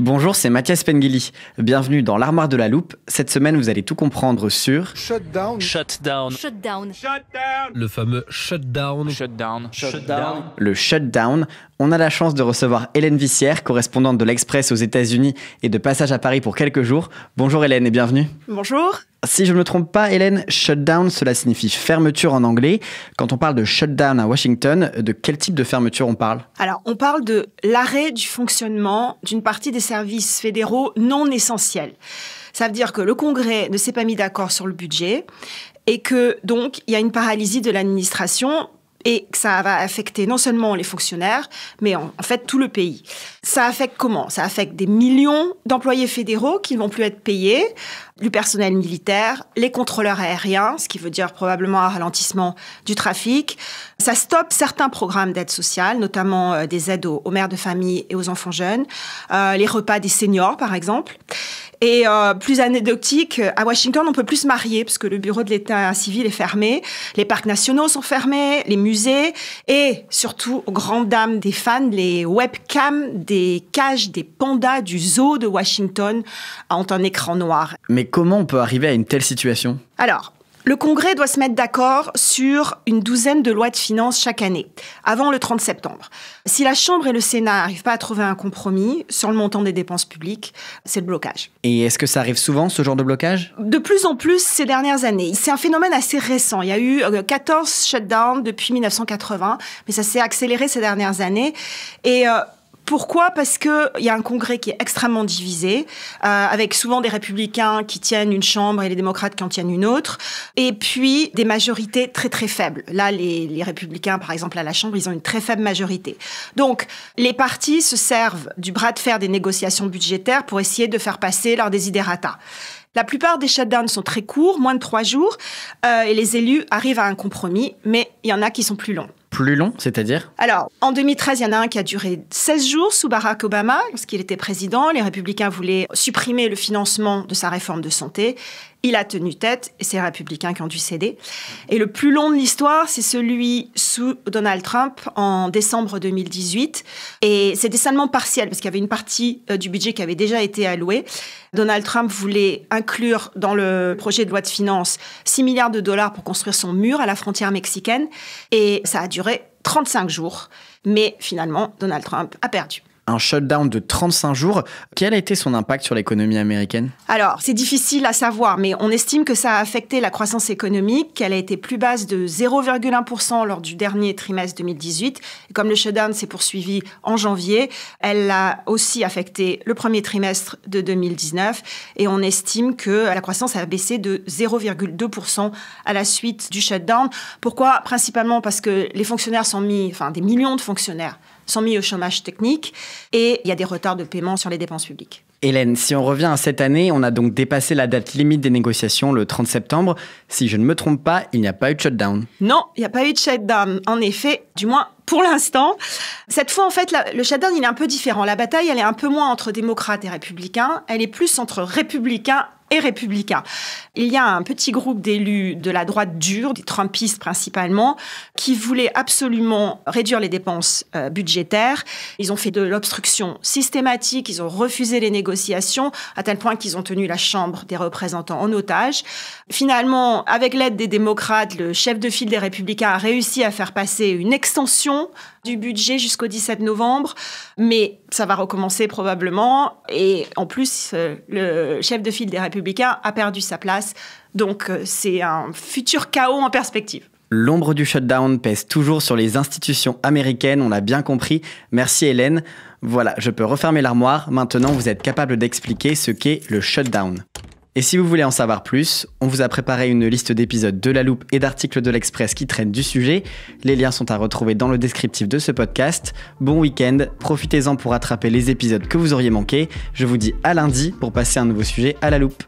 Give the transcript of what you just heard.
Bonjour, c'est Mathias Pengili. Bienvenue dans l'Armoire de la Loupe. Cette semaine, vous allez tout comprendre sur... Shutdown. Le fameux shutdown. Le shutdown. On a la chance de recevoir Hélène Vissière, correspondante de l'Express aux États-Unis et de passage à Paris pour quelques jours. Bonjour Hélène et bienvenue. Bonjour. Si je ne me trompe pas, Hélène, shutdown, cela signifie fermeture en anglais. Quand on parle de shutdown à Washington, de quel type de fermeture on parle ? Alors, on parle de l'arrêt du fonctionnement d'une partie des services fédéraux non essentiels. Ça veut dire que le Congrès ne s'est pas mis d'accord sur le budget et que, donc, il y a une paralysie de l'administration et que ça va affecter non seulement les fonctionnaires, mais en fait tout le pays. Ça affecte comment ? Ça affecte des millions d'employés fédéraux qui ne vont plus être payés, du personnel militaire, les contrôleurs aériens, ce qui veut dire probablement un ralentissement du trafic. Ça stoppe certains programmes d'aide sociale, notamment des aides aux mères de famille et aux enfants jeunes, les repas des seniors par exemple. Et plus anecdotique, à Washington, on peut plus se marier parce que le bureau de l'État civil est fermé, les parcs nationaux sont fermés, les musées et surtout, aux grandes dames des fans, les webcams des cages des pandas du zoo de Washington ont un écran noir. Mais comment on peut arriver à une telle situation ? Alors, le Congrès doit se mettre d'accord sur une douzaine de lois de finances chaque année, avant le 30 septembre. Si la Chambre et le Sénat n'arrivent pas à trouver un compromis sur le montant des dépenses publiques, c'est le blocage. Et est-ce que ça arrive souvent, ce genre de blocage ? De plus en plus ces dernières années. C'est un phénomène assez récent. Il y a eu 14 shutdowns depuis 1980, mais ça s'est accéléré ces dernières années. Et pourquoi ? Parce qu'il y a un Congrès qui est extrêmement divisé, avec souvent des républicains qui tiennent une chambre et les démocrates qui en tiennent une autre, et puis des majorités très très faibles. Là, les républicains, par exemple, à la Chambre, ils ont une très faible majorité. Donc, les partis se servent du bras de fer des négociations budgétaires pour essayer de faire passer leurs desiderata. La plupart des shutdowns sont très courts, moins de 3 jours, et les élus arrivent à un compromis, mais il y en a qui sont plus longs. Plus long, c'est-à-dire ? Alors, en 2013, il y en a un qui a duré 16 jours sous Barack Obama, lorsqu'il était président. Les républicains voulaient supprimer le financement de sa réforme de santé. Il a tenu tête et c'est les républicains qui ont dû céder. Et le plus long de l'histoire, c'est celui sous Donald Trump en décembre 2018. Et c'était seulement partiel parce qu'il y avait une partie du budget qui avait déjà été allouée. Donald Trump voulait inclure dans le projet de loi de finances 6 milliards de dollars pour construire son mur à la frontière mexicaine. Et ça a duré 35 jours. Mais finalement, Donald Trump a perdu. Un shutdown de 35 jours, quel a été son impact sur l'économie américaine ? Alors, c'est difficile à savoir, mais on estime que ça a affecté la croissance économique, qu'elle a été plus basse de 0,1% lors du dernier trimestre 2018. Et comme le shutdown s'est poursuivi en janvier, elle a aussi affecté le premier trimestre de 2019. Et on estime que la croissance a baissé de 0,2% à la suite du shutdown. Pourquoi ? Principalement parce que les fonctionnaires des millions de fonctionnaires sont mis au chômage technique et il y a des retards de paiement sur les dépenses publiques. Hélène, si on revient à cette année, on a donc dépassé la date limite des négociations le 30 septembre. Si je ne me trompe pas, il n'y a pas eu de shutdown. Non, il n'y a pas eu de shutdown. En effet, du moins pour l'instant. Cette fois, en fait, le shutdown, il est un peu différent. La bataille, elle est un peu moins entre démocrates et républicains. Elle est plus entre républicains et républicains. Il y a un petit groupe d'élus de la droite dure, des Trumpistes principalement, qui voulaient absolument réduire les dépenses budgétaires. Ils ont fait de l'obstruction systématique, ils ont refusé les négociations, à tel point qu'ils ont tenu la Chambre des représentants en otage. Finalement, avec l'aide des démocrates, le chef de file des républicains a réussi à faire passer une extension du budget jusqu'au 17 novembre, mais ça va recommencer probablement. Et en plus, le chef de file des républicains a perdu sa place. Donc, c'est un futur chaos en perspective. L'ombre du shutdown pèse toujours sur les institutions américaines, on l'a bien compris. Merci Hélène. Voilà, je peux refermer l'armoire. Maintenant, vous êtes capable d'expliquer ce qu'est le shutdown. Et si vous voulez en savoir plus, on vous a préparé une liste d'épisodes de La Loupe et d'articles de l'Express qui traitent du sujet. Les liens sont à retrouver dans le descriptif de ce podcast. Bon week-end, profitez-en pour rattraper les épisodes que vous auriez manqués. Je vous dis à lundi pour passer un nouveau sujet à La Loupe.